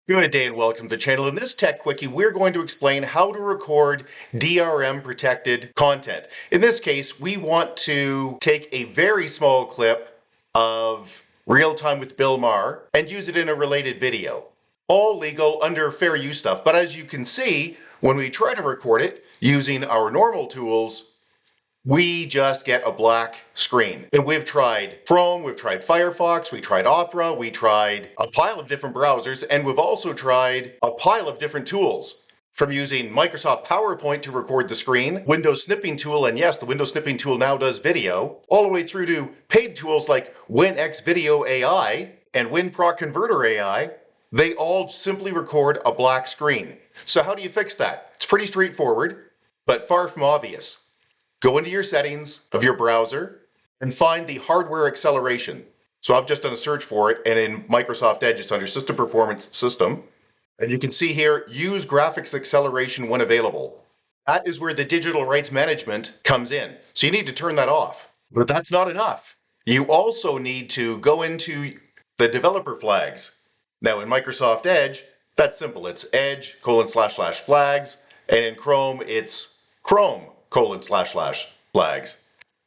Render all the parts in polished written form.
Good day and welcome to the channel. In this Tech Quickie, we're going to explain how to record DRM protected content. In this case, we want to take a very small clip of Real Time with Bill Maher and use it in a related video. All legal under fair use stuff, but as you can see, when we try to record it using our normal tools, we just get a black screen. And we've tried Chrome, we've tried Firefox, we tried Opera, we tried a pile of different browsers, and we've also tried a pile of different tools. From using Microsoft PowerPoint to record the screen, Windows Snipping Tool, and yes, the Windows Snipping Tool now does video, all the way through to paid tools like WinX Video AI and WinProc Converter AI, they all simply record a black screen. So how do you fix that? It's pretty straightforward, but far from obvious. Go into your settings of your browser and find the hardware acceleration. So I've just done a search for it, and in Microsoft Edge, it's under System Performance System. And you can see here, use graphics acceleration when available. That is where the digital rights management comes in. So you need to turn that off. But that's not enough. You also need to go into the developer flags. Now in Microsoft Edge, that's simple. It's edge://flags, and in Chrome, it's Chrome://flags.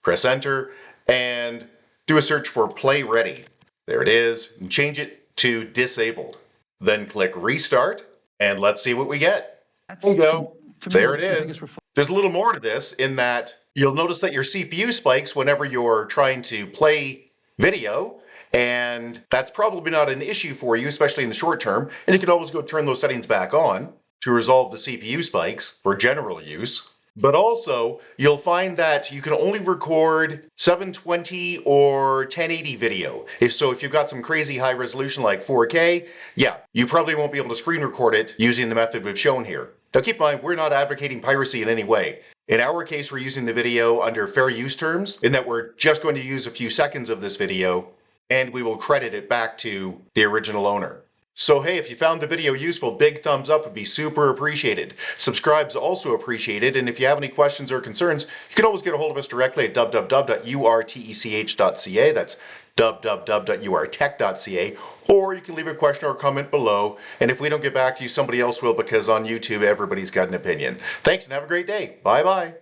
Press enter and do a search for PlayReady. There it is. And change it to disabled. Then click restart and let's see what we get. There you go. There it is. There's a little more to this in that you'll notice that your CPU spikes whenever you're trying to play video, and that's probably not an issue for you, especially in the short term. And you can always go turn those settings back on to resolve the CPU spikes for general use. But also, you'll find that you can only record 720 or 1080 video. If you've got some crazy high resolution like 4K, yeah, you probably won't be able to screen record it using the method we've shown here. Now keep in mind, we're not advocating piracy in any way. In our case, we're using the video under fair use terms, in that we're just going to use a few seconds of this video, and we will credit it back to the original owner. So hey, if you found the video useful, big thumbs up would be super appreciated. Subscribe's also appreciated, and if you have any questions or concerns, you can always get a hold of us directly at www.urtech.ca, that's www.urtech.ca, or you can leave a question or comment below, and if we don't get back to you, somebody else will, because on YouTube, everybody's got an opinion. Thanks and have a great day. Bye-bye.